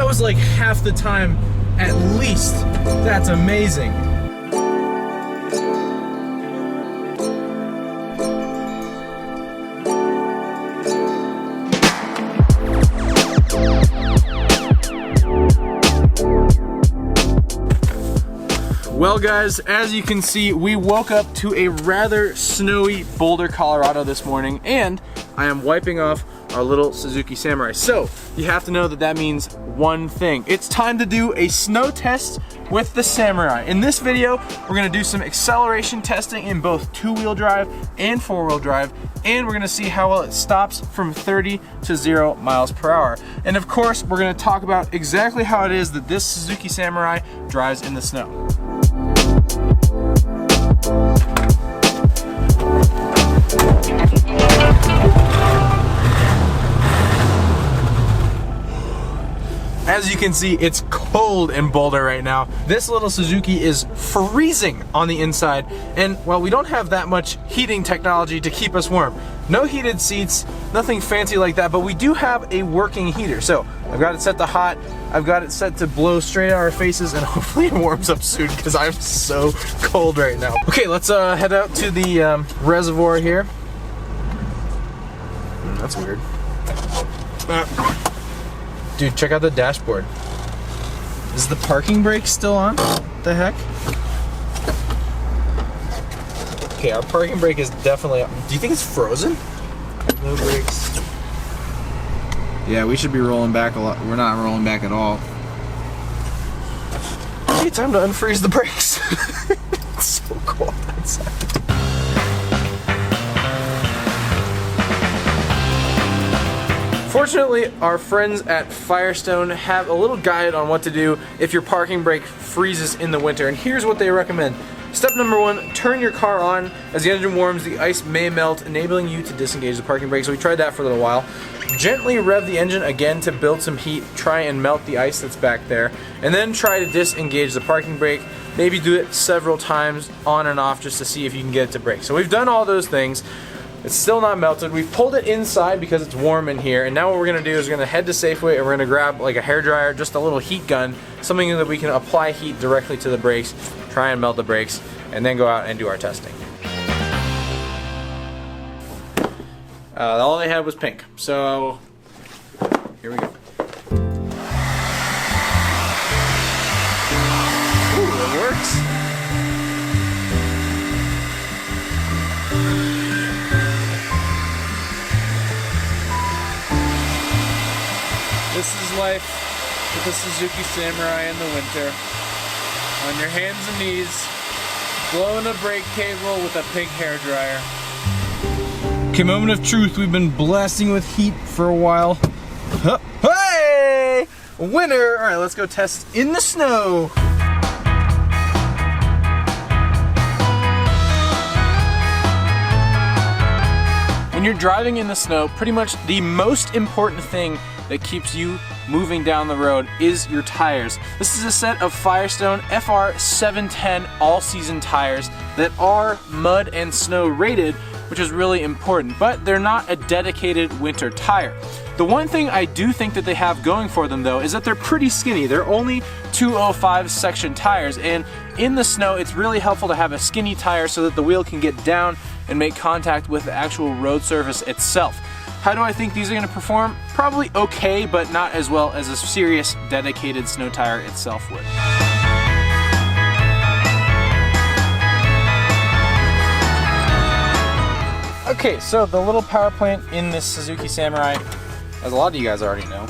was like half the time at least. That's amazing. Well guys, as you can see, we woke up to a rather snowy Boulder, Colorado this morning, and I am wiping off our little Suzuki Samurai. So, you have to know that that means one thing. It's time to do a snow test with the Samurai. In this video, we're gonna do some acceleration testing in both two-wheel drive and four-wheel drive, and we're gonna see how well it stops from 30 to 0 miles per hour. And of course, we're gonna talk about exactly how it is that this Suzuki Samurai drives in the snow. As you can see, it's cold in Boulder right now. This little Suzuki is freezing on the inside, and well, we don't have that much heating technology to keep us warm. No heated seats, nothing fancy like that, but we do have a working heater. So I've got it set to hot, I've got it set to blow straight at our faces, and hopefully it warms up soon because I'm so cold right now. Okay, let's head out to the reservoir here. That's weird. Dude, check out the dashboard. Is the parking brake still on? What the heck? Okay, our parking brake is definitely on. Do you think it's frozen? No brakes. Yeah, we should be rolling back a lot. We're not rolling back at all. Okay, time to unfreeze the brakes. It's so cold outside. Fortunately, our friends at Firestone have a little guide on what to do if your parking brake freezes in the winter, and here's what they recommend. Step number 1, turn your car on. As the engine warms, the ice may melt, enabling you to disengage the parking brake. So we tried that for a little while. Gently rev the engine again to build some heat, try and melt the ice that's back there, and then try to disengage the parking brake. Maybe do it several times on and off just to see if you can get it to brake. So we've done all those things. It's still not melted. We've pulled it inside because it's warm in here, and now what we're gonna do is we're gonna head to Safeway and we're gonna grab like a hairdryer, just a little heat gun, something that we can apply heat directly to the brakes, try and melt the brakes, and then go out and do our testing. All they had was pink, so here we go. Ooh, it works. This is life with a Suzuki Samurai in the winter. On your hands and knees, blowing a brake cable with a pink hairdryer. Okay, moment of truth. We've been blasting with heat for a while. Huh. Hey! Winner! Alright, let's go test in the snow. When you're driving in the snow, pretty much the most important thing that keeps you moving down the road is your tires. This is a set of Firestone FR 710 all-season tires that are mud and snow rated, which is really important, but they're not a dedicated winter tire. The one thing I do think that they have going for them though is that they're pretty skinny. They're only 205 section tires, and in the snow it's really helpful to have a skinny tire so that the wheel can get down and make contact with the actual road surface itself. How do I think these are going to perform? Probably okay, but not as well as a serious dedicated snow tire itself would. Okay, so the little power plant in this Suzuki Samurai, as a lot of you guys already know,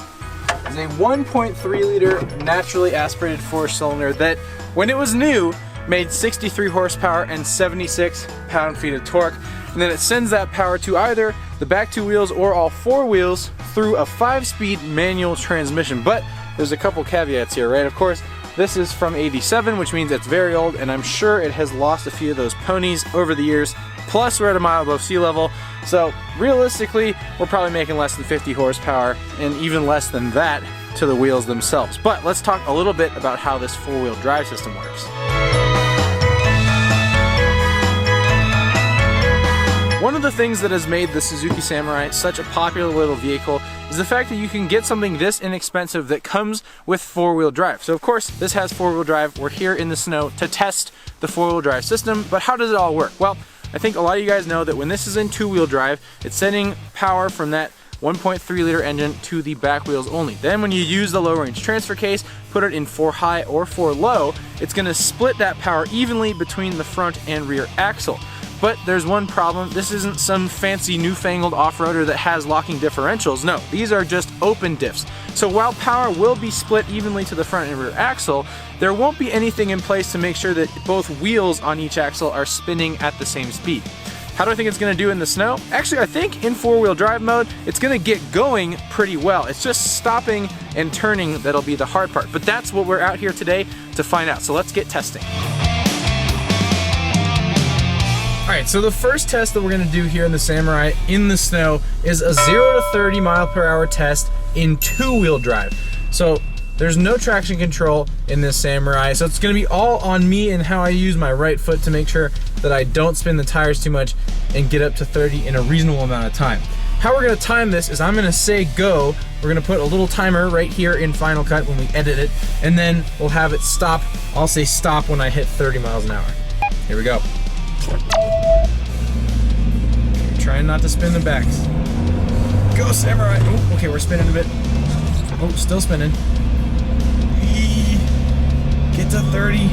is a 1.3 liter naturally aspirated 4-cylinder that, when it was new, made 63 horsepower and 76 pound-feet of torque. And then it sends that power to either the back two wheels or all four wheels through a 5-speed manual transmission. But there's a couple caveats here, right? Of course, this is from '87, which means it's very old, and I'm sure it has lost a few of those ponies over the years. Plus, we're at a mile above sea level, so realistically, we're probably making less than 50 horsepower, and even less than that to the wheels themselves. But let's talk a little bit about how this four-wheel drive system works. One of the things that has made the Suzuki Samurai such a popular little vehicle is the fact that you can get something this inexpensive that comes with four-wheel drive. So of course, this has four-wheel drive. We're here in the snow to test the four-wheel drive system, but how does it all work? Well, I think a lot of you guys know that when this is in two-wheel drive, it's sending power from that 1.3 liter engine to the back wheels only. Then when you use the low range transfer case, put it in 4 high or 4 low, it's gonna split that power evenly between the front and rear axle. But there's one problem. This isn't some fancy newfangled off-roader that has locking differentials. No, these are just open diffs. So while power will be split evenly to the front and rear axle, there won't be anything in place to make sure that both wheels on each axle are spinning at the same speed. How do I think it's gonna do in the snow? Actually, I think in four-wheel drive mode, it's gonna get going pretty well. It's just stopping and turning that'll be the hard part. But that's what we're out here today to find out. So let's get testing. All right, so the first test that we're gonna do here in the Samurai in the snow is a 0 to 30 mile per hour test in two-wheel drive. So there's no traction control in this Samurai, so it's gonna be all on me and how I use my right foot to make sure that I don't spin the tires too much and get up to 30 in a reasonable amount of time. How we're gonna time this is I'm gonna say go, we're gonna put a little timer right here in Final Cut when we edit it, and then we'll have it stop. I'll say stop when I hit 30 miles an hour. Here we go. Trying not to spin the backs. Go Samurai! Oh, okay, we're spinning a bit. Oh, still spinning. Get to 30.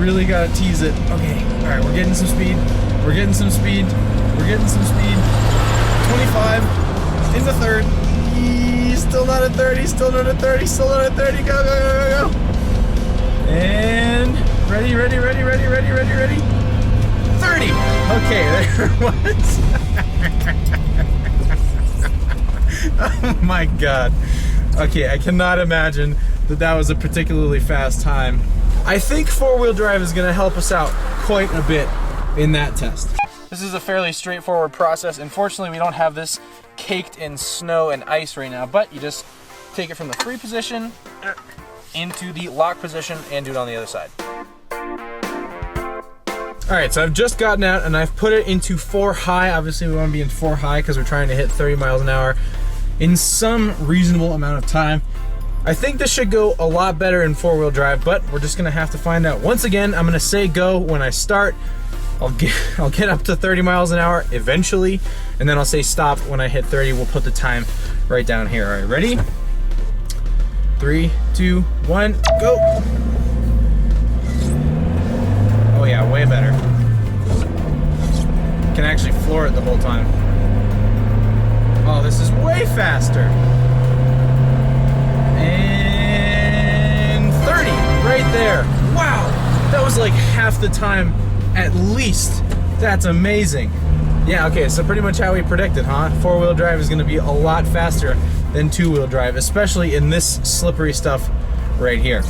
Really gotta tease it. Okay, all right, we're getting some speed. We're getting some speed. We're getting some speed. 25, in the third. Still not at 30, still not at 30, still not at 30. Go, go, go, go, go. And ready, ready, ready, ready, ready, ready, ready. 30. Okay, there it was. Oh my God. Okay, I cannot imagine that that was a particularly fast time. I think four-wheel drive is gonna help us out quite a bit in that test. This is a fairly straightforward process. Unfortunately, we don't have this caked in snow and ice right now, but you just take it from the free position into the lock position and do it on the other side. All right, so I've just gotten out and I've put it into 4 high. Obviously we want to be in 4 high because we're trying to hit 30 miles an hour in some reasonable amount of time. I think this should go a lot better in four-wheel drive, but we're just gonna have to find out. Once again, I'm gonna say go when I start. I'll get up to 30 miles an hour eventually, and then I'll say stop when I hit 30. We'll put the time right down here. All right, ready? 3, 2, 1, go. Oh yeah, way better. Can actually floor it the whole time. Oh, this is way faster. And 30, right there. Wow, that was like half the time at least. That's amazing. Yeah, okay, so pretty much how we predicted, huh? Four-wheel drive is gonna be a lot faster than two-wheel drive, especially in this slippery stuff right here.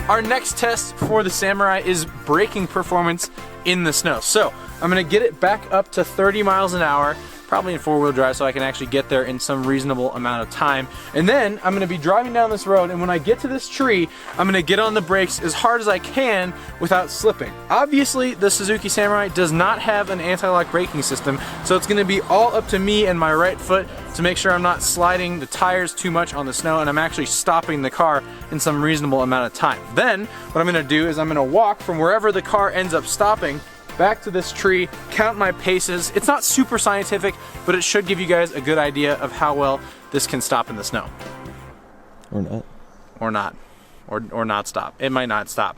Our next test for the Samurai is braking performance in the snow. So I'm gonna get it back up to 30 miles an hour, probably in four-wheel drive so I can actually get there in some reasonable amount of time. And then I'm gonna be driving down this road, and when I get to this tree, I'm gonna get on the brakes as hard as I can without slipping. Obviously, the Suzuki Samurai does not have an anti-lock braking system, so it's gonna be all up to me and my right foot to make sure I'm not sliding the tires too much on the snow and I'm actually stopping the car in some reasonable amount of time. Then, what I'm gonna do is I'm gonna walk from wherever the car ends up stopping back to this tree, count my paces. It's not super scientific, but it should give you guys a good idea of how well this can stop in the snow. Or not. Or not. Or not stop. It might not stop.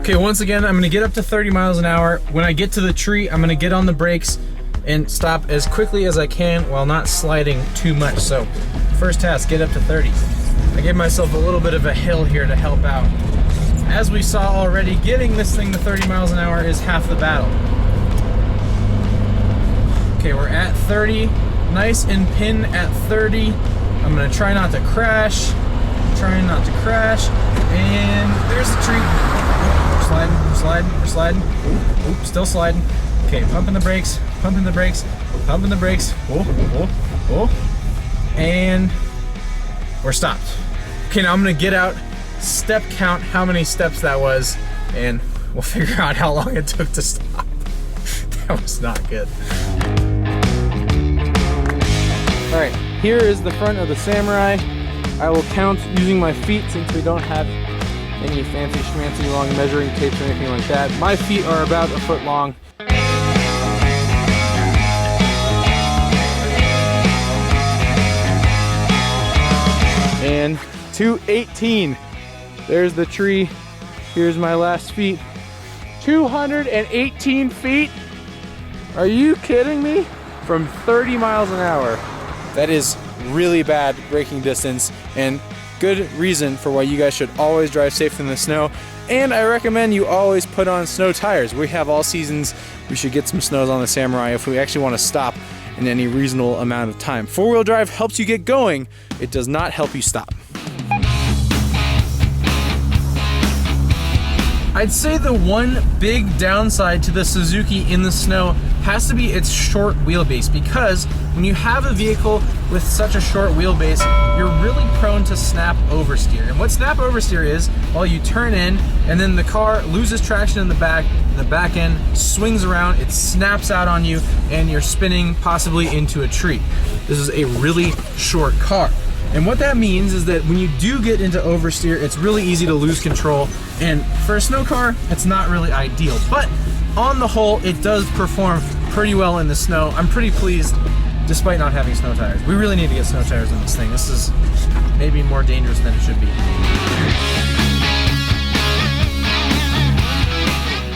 Okay, once again, I'm gonna get up to 30 miles an hour. When I get to the tree, I'm gonna get on the brakes and stop as quickly as I can while not sliding too much. So, first task, get up to 30. I gave myself a little bit of a hill here to help out. As we saw already, getting this thing to 30 miles an hour is half the battle. Okay, we're at 30, nice and pin at 30. I'm gonna try not to crash, and there's the tree. We're sliding, we're sliding, we're sliding. Oop, still sliding. Okay, pumping the brakes, pumping the brakes, pumping the brakes. Oh, oh, oh. And we're stopped. Okay, now I'm gonna get out, step count how many steps that was, and we'll figure out how long it took to stop. That was not good. All right, here is the front of the Samurai. I will count using my feet since we don't have any fancy schmancy long measuring tapes or anything like that. My feet are about a foot long. And 218. There's the tree. Here's my last feet. 218 feet? Are you kidding me? From 30 miles an hour. That is really bad braking distance and good reason for why you guys should always drive safe in the snow. And I recommend you always put on snow tires. We have all seasons. We should get some snows on the Samurai if we actually want to stop in any reasonable amount of time. Four-wheel drive helps you get going. It does not help you stop. I'd say the one big downside to the Suzuki in the snow has to be its short wheelbase, because when you have a vehicle with such a short wheelbase, you're really prone to snap oversteer. And what snap oversteer is, well, you turn in and then the car loses traction in the back end swings around, it snaps out on you, and you're spinning possibly into a tree. This is a really short car. And what that means is that when you do get into oversteer, it's really easy to lose control. And for a snow car, it's not really ideal. But on the whole, it does perform pretty well in the snow. I'm pretty pleased, despite not having snow tires. We really need to get snow tires on this thing. This is maybe more dangerous than it should be.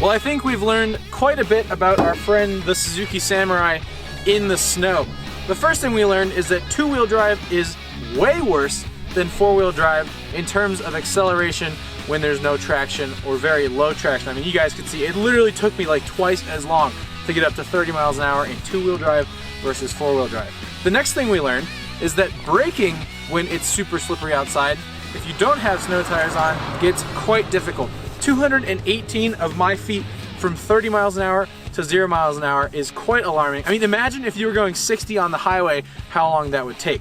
Well, I think we've learned quite a bit about our friend, the Suzuki Samurai, in the snow. The first thing we learned is that two-wheel drive is way worse than four-wheel drive in terms of acceleration when there's no traction or very low traction. I mean, you guys can see it literally took me like twice as long to get up to 30 miles an hour in two-wheel drive versus four-wheel drive. The next thing we learned is that braking when it's super slippery outside, if you don't have snow tires on, gets quite difficult. 218 of my feet from 30 miles an hour to 0 miles an hour is quite alarming. I mean, imagine if you were going 60 on the highway, how long that would take.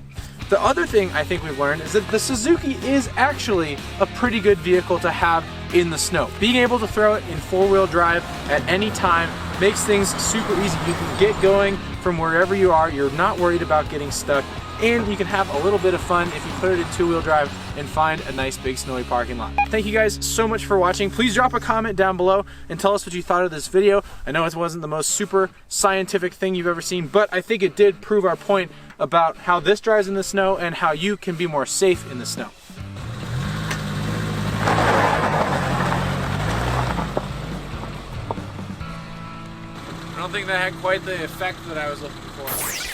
The other thing I think we've learned is that the Suzuki is actually a pretty good vehicle to have in the snow. Being able to throw it in four-wheel drive at any time makes things super easy. You can get going from wherever you are. You're not worried about getting stuck, and you can have a little bit of fun if you put it in two-wheel drive and find a nice big snowy parking lot. Thank you guys so much for watching. Please drop a comment down below and tell us what you thought of this video. I know it wasn't the most super scientific thing you've ever seen, but I think it did prove our point about how this drives in the snow and how you can be more safe in the snow. I don't think that had quite the effect that I was looking for.